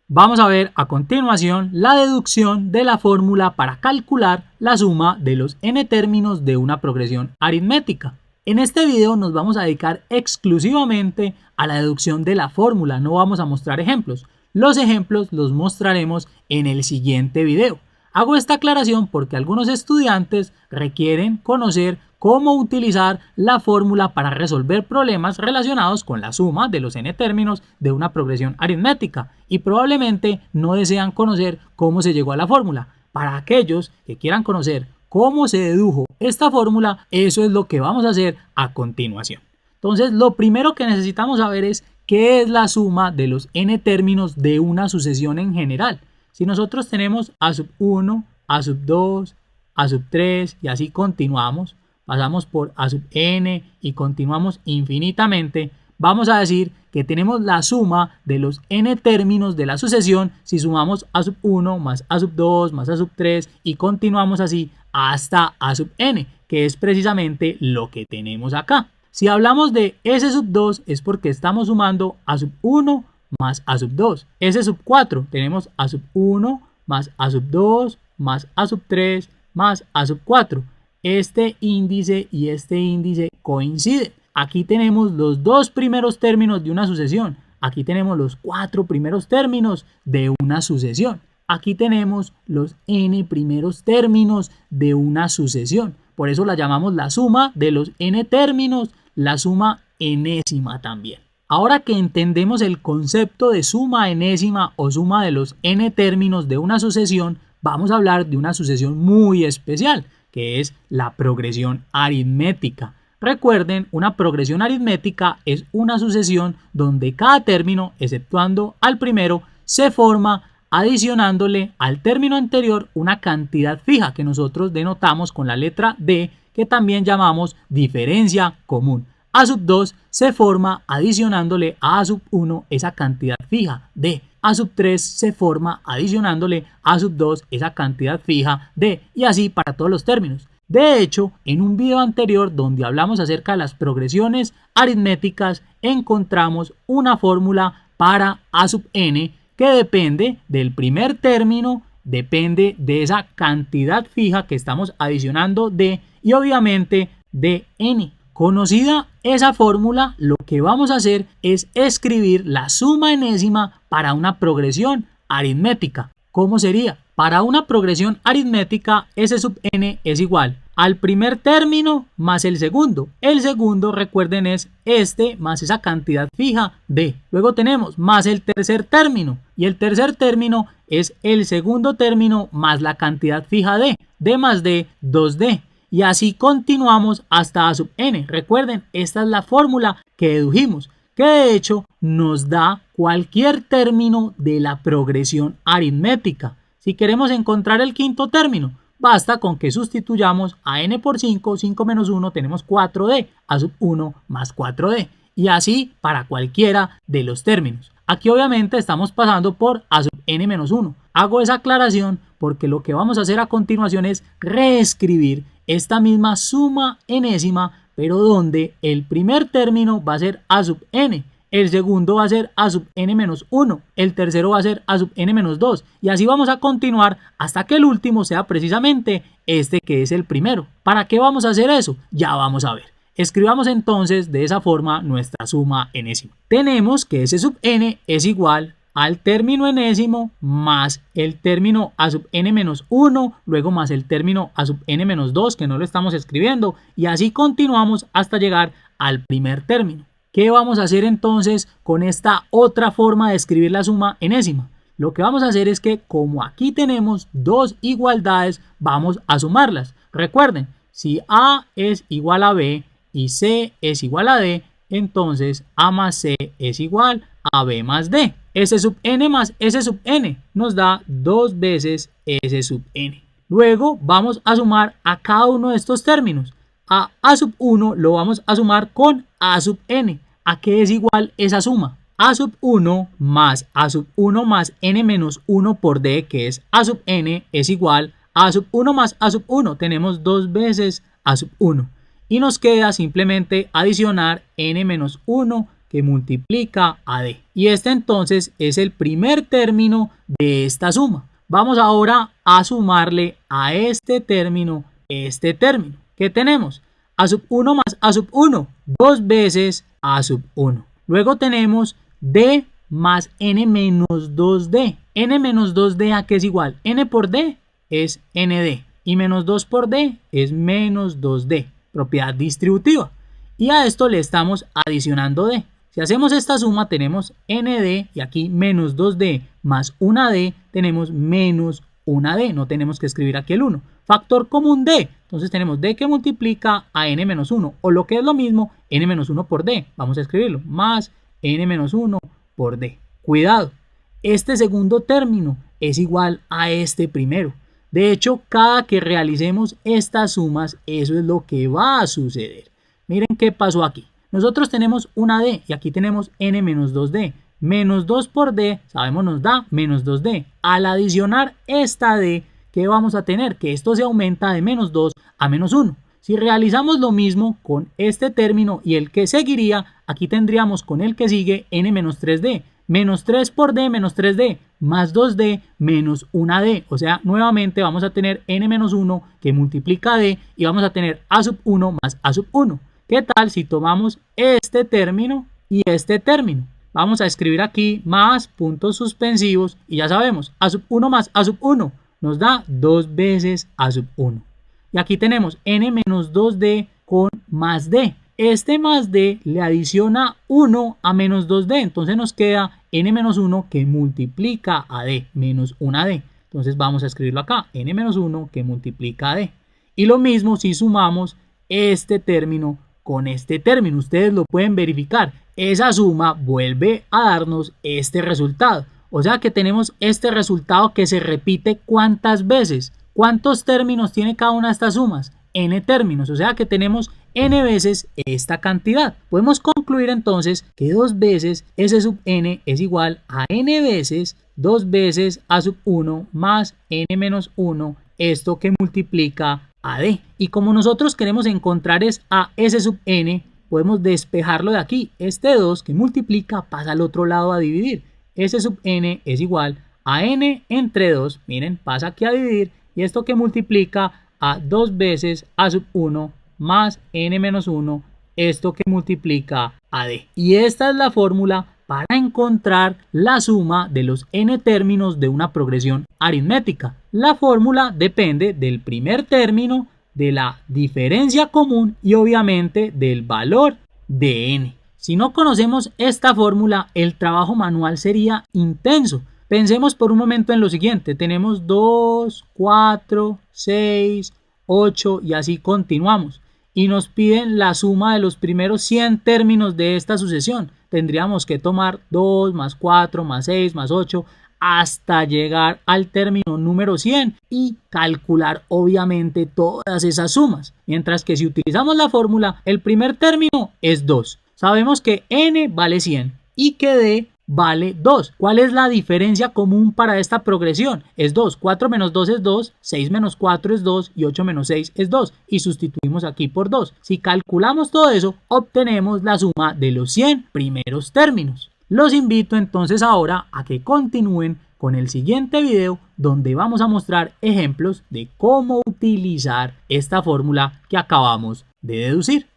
Vamos a ver a continuación la deducción de la fórmula para calcular la suma de los n términos de una progresión aritmética. En este video nos vamos a dedicar exclusivamente a la deducción de la fórmula, no vamos a mostrar ejemplos. Los ejemplos los mostraremos en el siguiente video. Hago esta aclaración porque algunos estudiantes requieren conocer cómo utilizar la fórmula para resolver problemas relacionados con la suma de los n términos de una progresión aritmética y probablemente no desean conocer cómo se llegó a la fórmula. Para aquellos que quieran conocer cómo se dedujo esta fórmula, eso es lo que vamos a hacer a continuación. Entonces, lo primero que necesitamos saber es qué es la suma de los n términos de una sucesión en general. Si nosotros tenemos a sub 1, a sub 2, a sub 3 y así continuamos, pasamos por a sub n y continuamos infinitamente, vamos a decir que tenemos la suma de los n términos de la sucesión si sumamos a sub 1 más a sub 2 más a sub 3 y continuamos así hasta a sub n, que es precisamente lo que tenemos acá. Si hablamos de s sub 2 es porque estamos sumando a sub 1 más a sub 2. S sub 4 tenemos a sub 1 más a sub 2 más a sub 3 más a sub 4. Este índice y este índice coinciden. Aquí tenemos los dos primeros términos de una sucesión. Aquí tenemos los cuatro primeros términos de una sucesión. Aquí tenemos los n primeros términos de una sucesión. Por eso la llamamos la suma de los n términos, la suma enésima también. Ahora que entendemos el concepto de suma enésima o suma de los n términos de una sucesión, vamos a hablar de una sucesión muy especial, que es la progresión aritmética. Recuerden, una progresión aritmética es una sucesión donde cada término, exceptuando al primero, se forma adicionándole al término anterior una cantidad fija que nosotros denotamos con la letra D, que también llamamos diferencia común. A sub 2 se forma adicionándole a sub 1 esa cantidad fija D. A sub 3 se forma adicionándole a sub 2 esa cantidad fija D, y así para todos los términos. De hecho, en un video anterior donde hablamos acerca de las progresiones aritméticas, encontramos una fórmula para a sub n que depende del primer término, depende de esa cantidad fija que estamos adicionando D y obviamente de n. Conocida esa fórmula, lo que vamos a hacer es escribir la suma enésima para una progresión aritmética. ¿Cómo sería? Para una progresión aritmética, S sub n es igual al primer término más el segundo. El segundo, recuerden, es este más esa cantidad fija D. Luego tenemos más el tercer término. Y el tercer término es el segundo término más la cantidad fija D. D más D, 2D. Y así continuamos hasta a sub n. Recuerden, esta es la fórmula que dedujimos, que de hecho nos da cualquier término de la progresión aritmética. Si queremos encontrar el quinto término, basta con que sustituyamos a n por 5, 5 menos 1 tenemos 4D, a sub 1 más 4D. Y así para cualquiera de los términos. Aquí obviamente estamos pasando por a sub n menos 1. Hago esa aclaración porque lo que vamos a hacer a continuación es reescribir esta misma suma enésima, pero donde el primer término va a ser a sub n, el segundo va a ser a sub n menos 1, el tercero va a ser a sub n menos 2, y así vamos a continuar hasta que el último sea precisamente este que es el primero. ¿Para qué vamos a hacer eso? Ya vamos a ver. Escribamos entonces de esa forma nuestra suma enésima. Tenemos que S sub n es igual al término enésimo más el término a sub n menos 1, luego más el término a sub n menos 2, que no lo estamos escribiendo, y así continuamos hasta llegar al primer término. ¿Qué vamos a hacer entonces con esta otra forma de escribir la suma enésima? Lo que vamos a hacer es que, como aquí tenemos dos igualdades, vamos a sumarlas. Recuerden, si A es igual a B y C es igual a D, entonces A más C es igual a B más D. S sub n más S sub n nos da 2 veces S sub n. Luego vamos a sumar a cada uno de estos términos. A sub 1 lo vamos a sumar con A sub n. ¿A qué es igual esa suma? A sub 1 más A sub 1 más n menos 1 por D, que es A sub n, es igual a A sub 1 más A sub 1. Tenemos 2 veces A sub 1. Y nos queda simplemente adicionar n menos 1 que multiplica a D. Y este entonces es el primer término de esta suma. Vamos ahora a sumarle a este término este término. ¿Qué tenemos? A sub 1 más A sub 1, 2 veces A sub 1. Luego tenemos D más N menos 2D. N menos 2D, ¿a qué es igual? N por D es ND. Y menos 2 por D es menos 2D. Propiedad distributiva. Y a esto le estamos adicionando D. Si hacemos esta suma tenemos ND y aquí menos 2D más 1D tenemos menos 1D. No tenemos que escribir aquí el 1. Factor común D. Entonces tenemos D que multiplica a N menos 1. O lo que es lo mismo, N menos 1 por D. Vamos a escribirlo. Más N menos 1 por D. Cuidado. Este segundo término es igual a este primero. De hecho, cada que realicemos estas sumas, eso es lo que va a suceder. Miren qué pasó aquí. Nosotros tenemos una D y aquí tenemos N menos 2D. Menos 2 por D, sabemos nos da menos 2D. Al adicionar esta D, ¿qué vamos a tener? Que esto se aumenta de menos 2 a menos 1. Si realizamos lo mismo con este término y el que seguiría, aquí tendríamos con el que sigue N menos 3D. Menos 3 por D menos 3D más 2D menos 1D. O sea, nuevamente vamos a tener N menos 1 que multiplica D y vamos a tener A sub 1 más A sub 1. ¿Qué tal si tomamos este término y este término? Vamos a escribir aquí más puntos suspensivos y ya sabemos, A sub 1 más A sub 1 nos da 2 veces A sub 1. Y aquí tenemos N menos 2D con más D. Este más D le adiciona 1 a menos 2D, entonces nos queda N menos 1 que multiplica a D, menos 1D. Entonces vamos a escribirlo acá, N menos 1 que multiplica a D. Y lo mismo si sumamos este término con este término, ustedes lo pueden verificar. Esa suma vuelve a darnos este resultado. O sea que tenemos este resultado que se repite ¿cuántas veces? ¿Cuántos términos tiene cada una de estas sumas? N términos, o sea que tenemos N veces esta cantidad. Podemos concluir entonces que 2 veces S sub N es igual a N veces 2 veces A sub 1 más N menos 1, esto que multiplica a D. Y como nosotros queremos encontrar es a S sub N, podemos despejarlo de aquí. Este 2 que multiplica pasa al otro lado a dividir. S sub N es igual a N entre 2, miren, pasa aquí a dividir, y esto que multiplica a 2 veces A sub 1 más N menos 1, esto que multiplica a D. Y esta es la fórmula para encontrar la suma de los n términos de una progresión aritmética. La fórmula depende del primer término, de la diferencia común y obviamente del valor de n. Si no conocemos esta fórmula, el trabajo manual sería intenso. Pensemos por un momento en lo siguiente. Tenemos 2, 4, 6, 8 y así continuamos. Y nos piden la suma de los primeros 100 términos de esta sucesión. Tendríamos que tomar 2 más 4 más 6 más 8 hasta llegar al término número 100 y calcular obviamente todas esas sumas. Mientras que si utilizamos la fórmula, el primer término es 2. Sabemos que n vale 100 y que d vale 2. ¿Cuál es la diferencia común para esta progresión? Es 2. 4 menos 2 es 2, 6 menos 4 es 2 y 8 menos 6 es 2. Y sustituimos aquí por 2. Si calculamos todo eso, obtenemos la suma de los 100 primeros términos. Los invito entonces ahora a que continúen con el siguiente video donde vamos a mostrar ejemplos de cómo utilizar esta fórmula que acabamos de deducir.